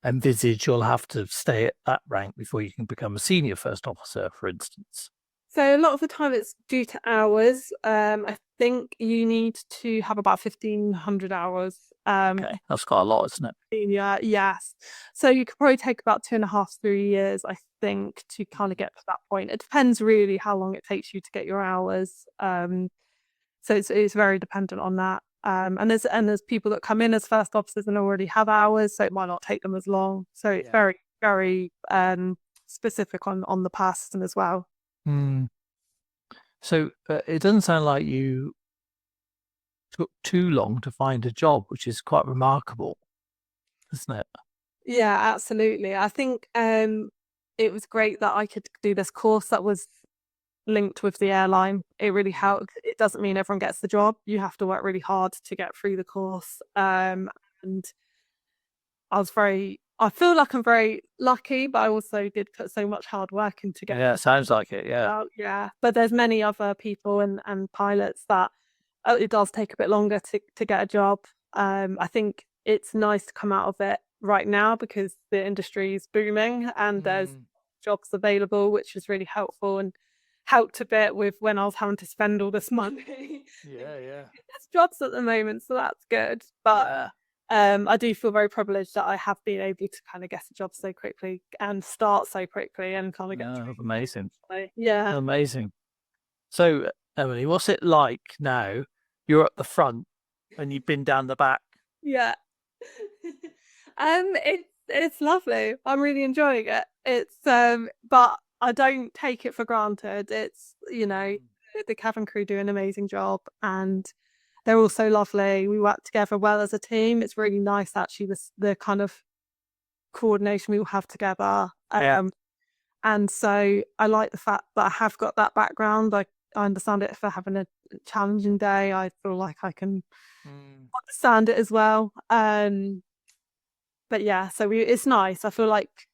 Speaker 1: envisage you'll have to stay at that rank before you can become a senior first officer, for instance?
Speaker 2: So a lot of the time it's due to hours. I think you need to have about 1,500 hours.
Speaker 1: Okay, that's quite a lot, isn't it?
Speaker 2: Yeah, yes. So you could probably take about 2.5, 3 years, I think, to kind of get to that point. It depends really how long it takes you to get your hours. So it's very dependent on that. And there's people that come in as first officers and already have hours, so it might not take them as long. So it's
Speaker 1: Yeah.
Speaker 2: very, very specific on the person as well.
Speaker 1: Hmm. So it doesn't sound like you took too long to find a job, which is quite remarkable, isn't it?
Speaker 2: Yeah, absolutely. I think it was great that I could do this course that was linked with the airline. It really helped. It doesn't mean everyone gets the job. You have to work really hard to get through the course. And I feel like I'm very lucky, but I also did put so much hard work into get
Speaker 1: Yeah, it sounds like it. Yeah.
Speaker 2: out. Yeah. But there's many other people and pilots that it does take a bit longer to get a job. I think it's nice to come out of it right now because the industry is booming and there's
Speaker 1: Mm.
Speaker 2: jobs available, which is really helpful and helped a bit with when I was having to spend all this money.
Speaker 1: Yeah, yeah.
Speaker 2: There's jobs at the moment, so that's good. But
Speaker 1: Yeah.
Speaker 2: I do feel very privileged that I have been able to kind of get a job so quickly and start so quickly and kind of get
Speaker 1: No,
Speaker 2: through.
Speaker 1: amazing.
Speaker 2: Yeah,
Speaker 1: Amazing. So, Emily, what's it like now? You're at the front and you've been down the back.
Speaker 2: yeah. It's lovely. I'm really enjoying it. But I don't take it for granted.
Speaker 1: Mm.
Speaker 2: The cabin crew do an amazing job and they're all so lovely. We work together well as a team. It's really nice actually the kind of coordination we all have together.
Speaker 1: Yeah.
Speaker 2: And so I like the fact that I have got that background. I understand it if I'm having a challenging day. I feel like I can
Speaker 1: Mm.
Speaker 2: understand it as well. But yeah, it's nice. I feel like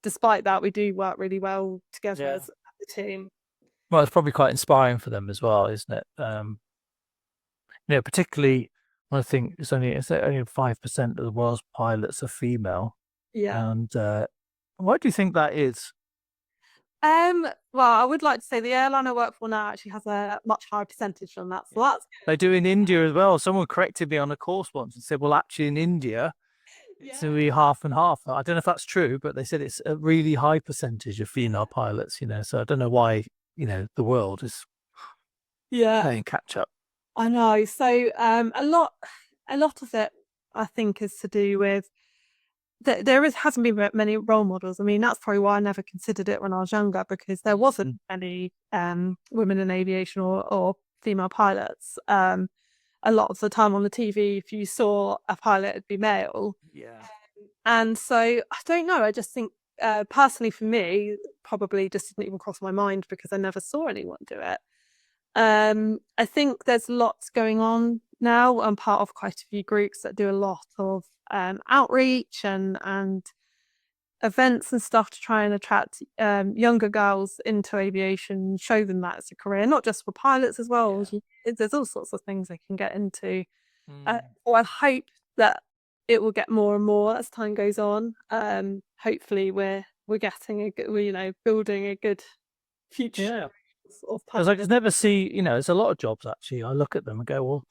Speaker 2: despite that, we do work really well together
Speaker 1: Yeah.
Speaker 2: as a team.
Speaker 1: Well, it's probably quite inspiring for them as well, isn't it? Particularly I think it's only 5% of the world's pilots are female.
Speaker 2: Yeah.
Speaker 1: And why do you think that is?
Speaker 2: Well, I would like to say the airline I work for now actually has a much higher percentage than that. So that's
Speaker 1: They do in India as well. Someone corrected me on a course once and said, well, actually, in India, it's
Speaker 2: yeah.
Speaker 1: really half and half. I don't know if that's true, but they said it's a really high percentage of female pilots. So I don't know why, the world is
Speaker 2: Yeah.
Speaker 1: playing catch up.
Speaker 2: I know. So a lot of it I think is to do with hasn't been many role models. I mean, that's probably why I never considered it when I was younger because there wasn't any women in aviation or female pilots. A lot of the time on the TV, if you saw a pilot, it'd be male.
Speaker 1: Yeah.
Speaker 2: And so I don't know. I just think personally for me, probably just didn't even cross my mind because I never saw anyone do it. I think there's lots going on now. I'm part of quite a few groups that do a lot of outreach and events and stuff to try and attract younger girls into aviation, show them that it's a career, not just for pilots as well.
Speaker 1: Yeah.
Speaker 2: There's all sorts of things they can get into.
Speaker 1: Mm.
Speaker 2: Or I hope that it will get more and more as time goes on. Hopefully, we're getting building a good future
Speaker 1: Yeah.
Speaker 2: of
Speaker 1: Because I just never see, there's a lot of jobs actually. I look at them and go, well,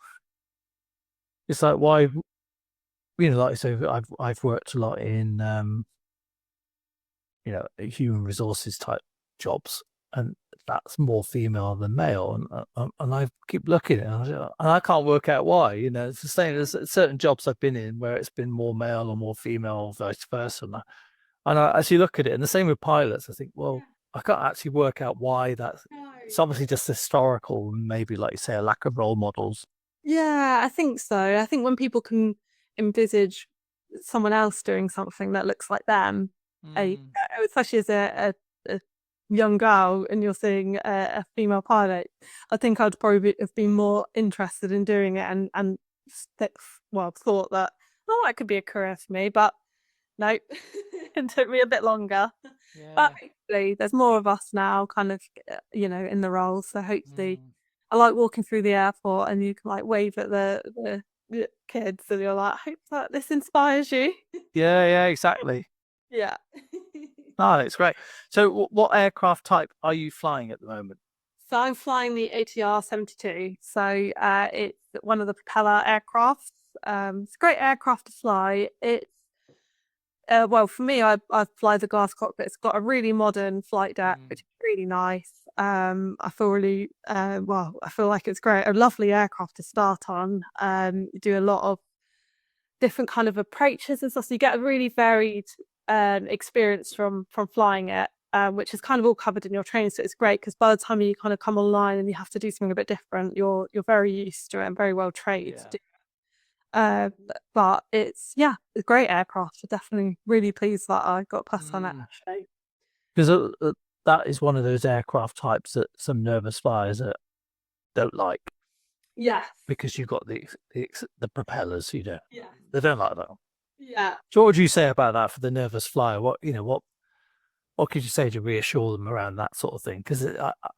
Speaker 1: it's like, why, like I say, I've worked a lot in, human resources type jobs, and that's more female than male. And I keep looking at it, and I can't work out why. It's the same. There's certain jobs I've been in where it's been more male or more female, or vice versa. And I actually look at it, and the same with pilots. I think, well, I can't actually work out why that's. It's obviously just historical, and maybe like you say, a lack of role models.
Speaker 2: Yeah, I think so. I think when people can envisage someone else doing something that looks like them,
Speaker 1: Mm.
Speaker 2: especially as a young girl, and you're seeing a female pilot, I think I'd probably have been more interested in doing it and thought that that could be a career for me, but no, it took me a bit longer. But
Speaker 1: Yeah.
Speaker 2: hopefully, there's more of us now, kind of, in the role. So hopefully,
Speaker 1: Mm.
Speaker 2: I like walking through the airport and you can like wave at the kids, and you're like, I hope that this inspires you.
Speaker 1: Yeah, yeah, exactly.
Speaker 2: Yeah.
Speaker 1: Oh, it's great. So, what aircraft type are you flying at the moment?
Speaker 2: So I'm flying the ATR 72. So it's one of the propeller aircrafts. It's a great aircraft to fly. It's well, for me, I fly the glass cockpit. It's got a really modern flight deck, which is really nice. I feel really well. I feel like it's great. A lovely aircraft to start on. You do a lot of different kind of approaches and stuff. So you get a really varied experience from flying it, which is kind of all covered in your training. So it's great because by the time you kind of come online and you have to do something a bit different, you're very used to it and very well trained to do. But it's a great aircraft. I'm definitely really pleased that I got past on it actually.
Speaker 1: Because that is one of those aircraft types that some nervous flyers don't like.
Speaker 2: Yes.
Speaker 1: Because you've got the propellers,
Speaker 2: Yeah.
Speaker 1: they don't like that.
Speaker 2: Yeah.
Speaker 1: So what would you say about that for the nervous flyer? What could you say to reassure them around that sort of thing? Because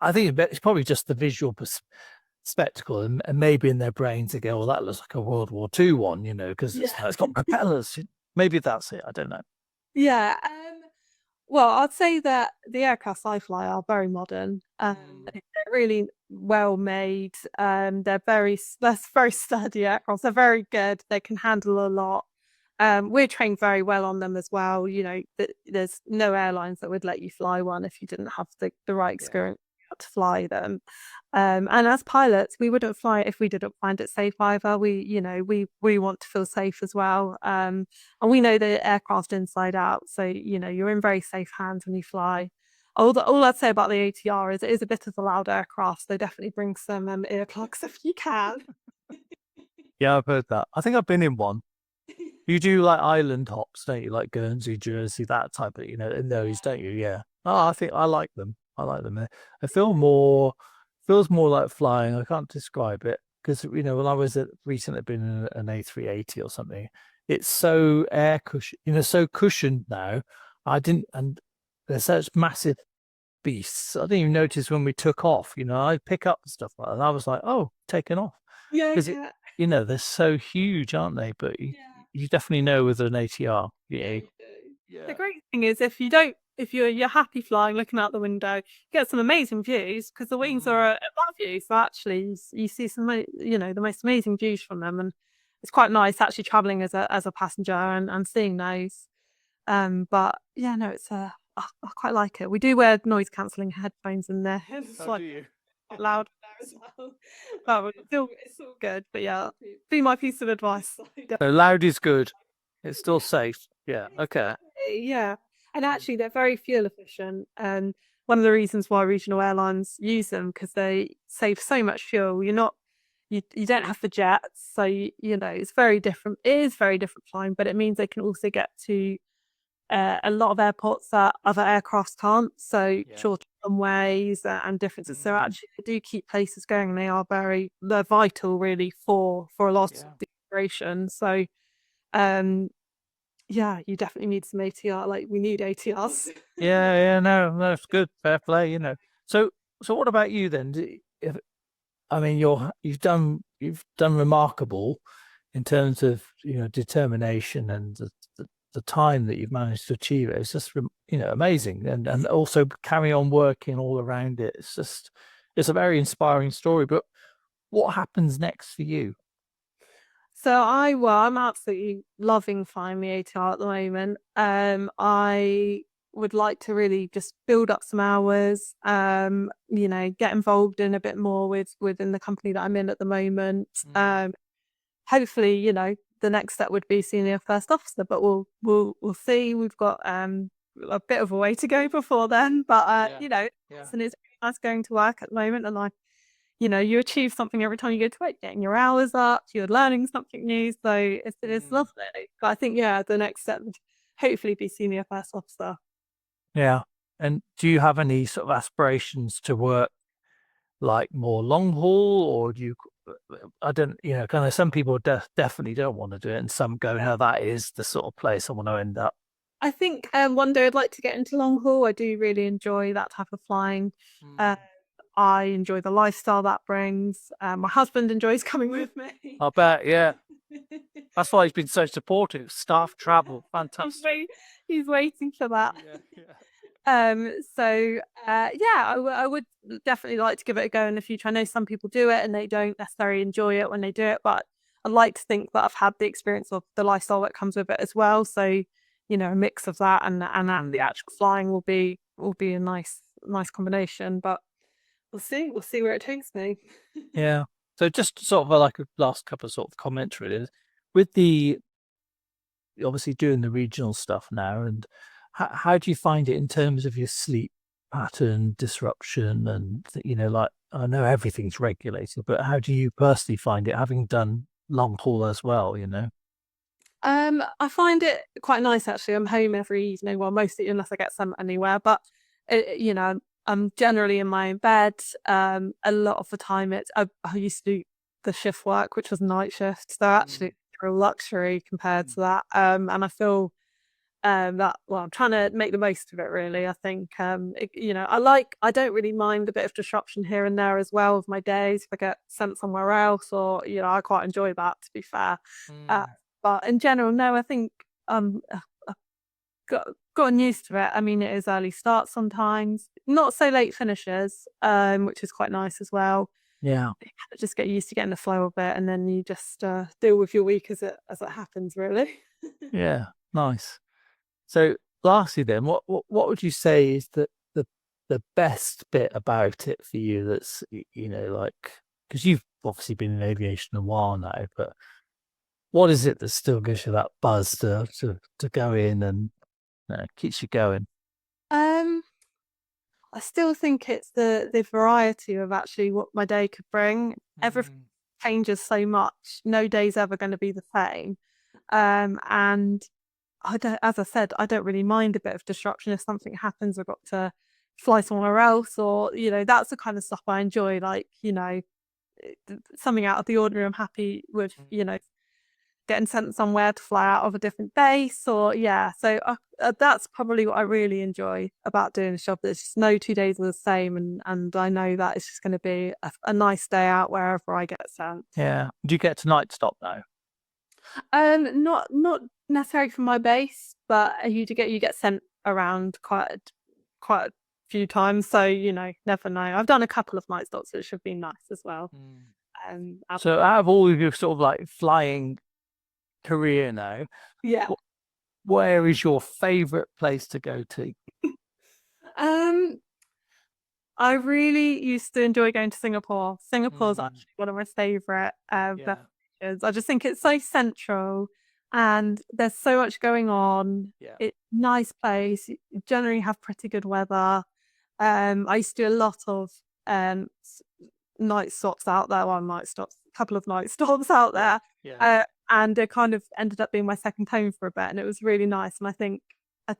Speaker 1: I think it's probably just the visual spectacle, and maybe in their brains they go, "Well, that looks like a World War II one," because it's got propellers. Maybe that's it. I don't know.
Speaker 2: Yeah. Well, I'd say that the aircraft I fly are very modern. They're really well made. They're very sturdy aircraft. They're very good. They can handle a lot. We're trained very well on them as well. There's no airlines that would let you fly one if you didn't have the right experience to fly them. And as pilots, we wouldn't fly it if we didn't find it safe either. We want to feel safe as well. And we know the aircraft inside out. So, you're in very safe hands when you fly. All I'd say about the ATR is it is a bit of a loud aircraft. So definitely bring some earplugs if you can.
Speaker 1: Yeah, I've heard that. I think I've been in one. You do like island hops, don't you? Like Guernsey, Jersey, that type of, in those, don't you? Yeah. Oh, I think I like them. I like them. I feels more like flying. I can't describe it because, when I was recently been in an A380 or something, it's so air cushion, so cushioned now. And they're such massive beasts. I didn't even notice when we took off, I pick up the stuff like that and I was like, oh, taken off.
Speaker 2: Yeah,
Speaker 1: Because they're so huge, aren't they? But you definitely know with an ATR. Yeah.
Speaker 2: The great thing is if you're happy flying, looking out the window, you get some amazing views because the wings are above you. So actually, you see some, the most amazing views from them, and it's quite nice actually traveling as a passenger and seeing those. But yeah, no, I quite like it. We do wear noise cancelling headphones in there. It's
Speaker 1: Do you?
Speaker 2: loud there as well. But it's all good. But yeah, be my piece of advice.
Speaker 1: So loud is good. It's still safe. Yeah. Okay.
Speaker 2: Yeah. And actually, they're very fuel efficient. And one of the reasons why regional airlines use them because they save so much fuel. You don't have the jets, so it's very different. It is very different flying, but it means they can also get to a lot of airports that other aircrafts can't. So shorter runways and differences. So actually, they do keep places going. And they're vital really for a lot of the operation. So, you definitely need some ATR. Like we need ATRs.
Speaker 1: Yeah. No, it's good. Fair play. So what about you then? I mean, you've done remarkable in terms of determination and the time that you've managed to achieve it. It's just amazing, and also carry on working all around it. It's a very inspiring story. But what happens next for you?
Speaker 2: So I'm absolutely loving flying the ATR at the moment. I would like to really just build up some hours. Get involved in a bit more within the company that I'm in at the moment. Hopefully, the next step would be senior first officer, but we'll see. We've got a bit of a way to go before then, but and it's really nice going to work at the moment, and you achieve something every time you go to work, getting your hours up, you're learning something new, so it's lovely. But I think the next step would hopefully be senior first officer.
Speaker 1: Yeah. And do you have any sort of aspirations to work like more long haul, or do you? I don't, kind of some people definitely don't want to do it, and some go, no, that is the sort of place I want to end up.
Speaker 2: I think one day I'd like to get into long haul. I do really enjoy that type of flying. I enjoy the lifestyle that brings. My husband enjoys coming with me.
Speaker 1: I bet, yeah. That's why he's been so supportive. Staff travel, fantastic.
Speaker 2: He's waiting for that.
Speaker 1: Yeah.
Speaker 2: I would definitely like to give it a go in the future. I know some people do it and they don't necessarily enjoy it when they do it, but I'd like to think that I've had the experience of the lifestyle that comes with it as well. So, a mix of that and the actual flying will be a nice combination. But we'll see where it takes me.
Speaker 1: Yeah. So just sort of like a last couple of sort of comments really. With the obviously doing the regional stuff now, and how do you find it in terms of your sleep pattern disruption and like I know everything's regulated, but how do you personally find it having done long haul as well?
Speaker 2: I find it quite nice actually. I'm home every evening, well, mostly unless I get sent anywhere, but I'm generally in my own bed. A lot of the time, I used to do the shift work, which was night shift, so actually it's a luxury compared to that. And I feel that well, I'm trying to make the most of it. Really, I think I don't really mind a bit of disruption here and there as well of my days if I get sent somewhere else, or I quite enjoy that. To be fair. Uh, but in general, no, I think I've gotten used to it. I mean, it is early starts sometimes, not so late finishes, which is quite nice as well.
Speaker 1: Yeah.
Speaker 2: You kind of just get used to getting the flow of it, and then you just deal with your week as it happens, really.
Speaker 1: Yeah. Nice. So lastly then, what would you say is the best bit about it for you that's like because you've obviously been in aviation a while now, but what is it that still gives you that buzz to go in and keeps you going?
Speaker 2: Um, I still think it's the variety of actually what my day could bring. Everything changes so much. No day's ever going to be the same. And I don't, as I said, I don't really mind a bit of disruption if something happens. I've got to fly somewhere else, or that's the kind of stuff I enjoy. Like something out of the ordinary. I'm happy with getting sent somewhere to fly out of a different base, or that's probably what I really enjoy about doing the job. There's just no 2 days are the same, and I know that it's just going to be a nice day out wherever I get sent.
Speaker 1: Yeah. Do you get to night stop now?
Speaker 2: Not necessarily from my base, but you get sent around quite a few times, so never know. I've done a couple of night stops, so it should be nice as well.
Speaker 1: So out of all of your sort of like flying career now,
Speaker 2: Yeah.
Speaker 1: where is your favorite place to go to?
Speaker 2: Um, I really used to enjoy going to Singapore. Singapore's actually one of my favorite destinations. I just think it's so central and there's so much going on.
Speaker 1: Yeah.
Speaker 2: It's a nice place. You generally have pretty good weather. I used to do a lot of night stops out there, a couple of night stops out there.
Speaker 1: Yeah.
Speaker 2: And it kind of ended up being my second home for a bit, and it was really nice. And I think I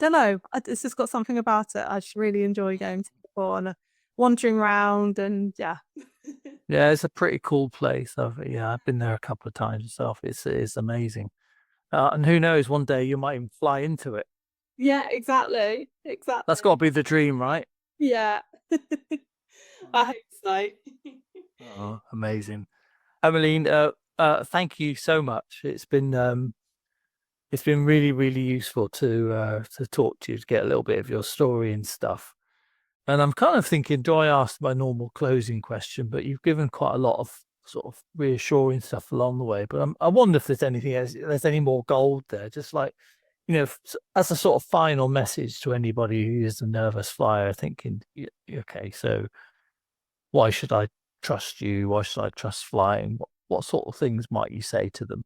Speaker 2: don't know, it's just got something about it. I just really enjoy going to Singapore and wandering around, and yeah.
Speaker 1: Yeah, it's a pretty cool place. I've been there a couple of times myself. It's amazing. And who knows, one day you might even fly into it.
Speaker 2: Yeah, exactly.
Speaker 1: That's got to be the dream, right?
Speaker 2: Yeah. I hope so.
Speaker 1: Oh, amazing. Emmaline, thank you so much. It's been really, really useful to talk to you to get a little bit of your story and stuff. And I'm kind of thinking, do I ask my normal closing question? But you've given quite a lot of sort of reassuring stuff along the way. But I wonder if there's anything else, there's any more gold there. Just like, as a sort of final message to anybody who is a nervous flyer, thinking, okay, so why should I trust you? Why should I trust flying? What sort of things might you say to them?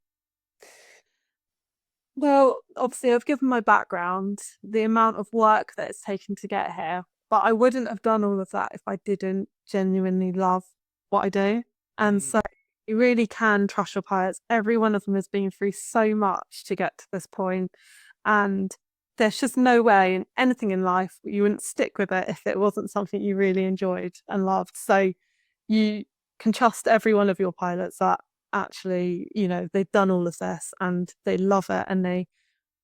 Speaker 2: Well, obviously, I've given my background, the amount of work that it's taken to get here, but I wouldn't have done all of that if I didn't genuinely love what I do. And so you really can trust your pilots. Every one of them has been through so much to get to this point, and there's just no way in anything in life you wouldn't stick with it if it wasn't something you really enjoyed and loved. So you can trust every one of your pilots that actually, they've done all of this and they love it and they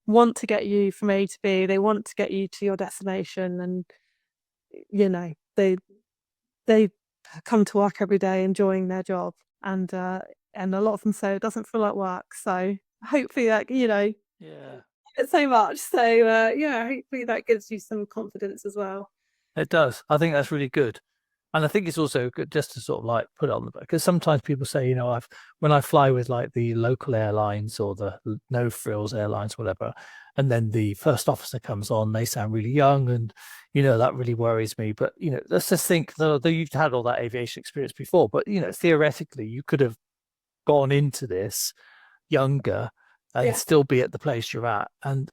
Speaker 2: want to get you from A to B. They want to get you to your destination, and they come to work every day enjoying their job, and a lot of them say it doesn't feel like work. So hopefully, that
Speaker 1: Yeah.
Speaker 2: it so much. So yeah, hopefully that gives you some confidence as well.
Speaker 1: It does. I think that's really good. And I think it's also good just to sort of like put it on the back because sometimes people say, you know, when I fly with like the local airlines or the no frills airlines, whatever, and then the first officer comes on, they sound really young, and you know that really worries me. But you know, let's just think that you've had all that aviation experience before, but you know, theoretically, you could have gone into this younger and
Speaker 2: Yeah,
Speaker 1: still be at the place you're at, and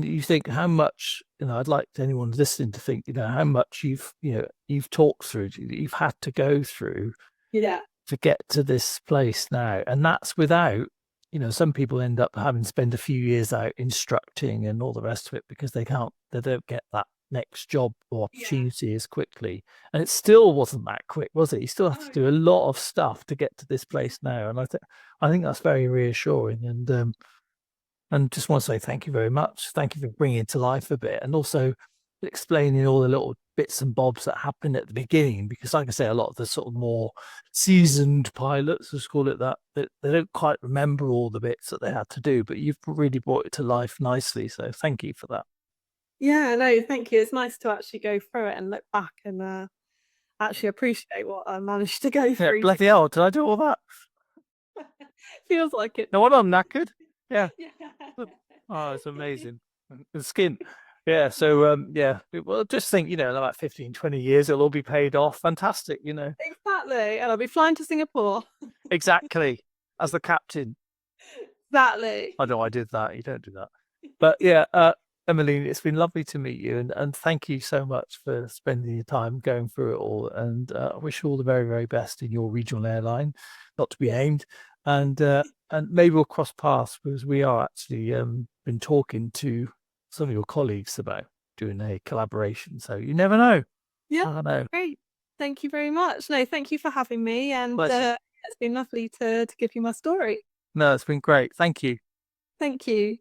Speaker 1: you think how much, you know, I'd like anyone listening to think, you know, how much you've talked through, you've had to go through
Speaker 2: yeah,
Speaker 1: to get to this place now. And that's without, you know, some people end up having to spend a few years out instructing and all the rest of it because they don't get that next job or
Speaker 2: yeah.
Speaker 1: opportunity as quickly. And it still wasn't that quick, was it? You still have to
Speaker 2: Oh,
Speaker 1: do a lot of stuff to get to this place now. And I think that's very reassuring. And just want to say thank you very much. Thank you for bringing it to life a bit and also explaining all the little bits and bobs that happen at the beginning. Because, like I say, a lot of the sort of more seasoned pilots, let's call it that, they don't quite remember all the bits that they had to do, but you've really brought it to life nicely. So, thank you for that.
Speaker 2: yeah, no, thank you. It's nice to actually go through it and look back and actually appreciate what I managed to go
Speaker 1: Yeah,
Speaker 2: through.
Speaker 1: bloody hell, did I do all that?
Speaker 2: Feels like it.
Speaker 1: No, I'm knackered. Yeah.
Speaker 2: Yeah.
Speaker 1: Oh, it's amazing. The skin. Yeah. So, yeah. Well, just think, you know, in about 15, 20 years, it'll all be paid off. Fantastic, you know.
Speaker 2: Exactly. And I'll be flying to Singapore.
Speaker 1: Exactly. As the captain.
Speaker 2: Exactly.
Speaker 1: I know I did that. You don't do that. But yeah, Emmaline, it's been lovely to meet you, and thank you so much for spending your time going through it all. And I wish you all the very, very best in your regional airline, not to be named. And maybe we'll cross paths because we are actually been talking to some of your colleagues about doing a collaboration. So you never know.
Speaker 2: Yeah,
Speaker 1: I don't know.
Speaker 2: great. Thank you very much. No, thank you for having me. And
Speaker 1: Pleasure.
Speaker 2: it's been lovely to give you my story.
Speaker 1: No, it's been great. Thank you.
Speaker 2: Thank you.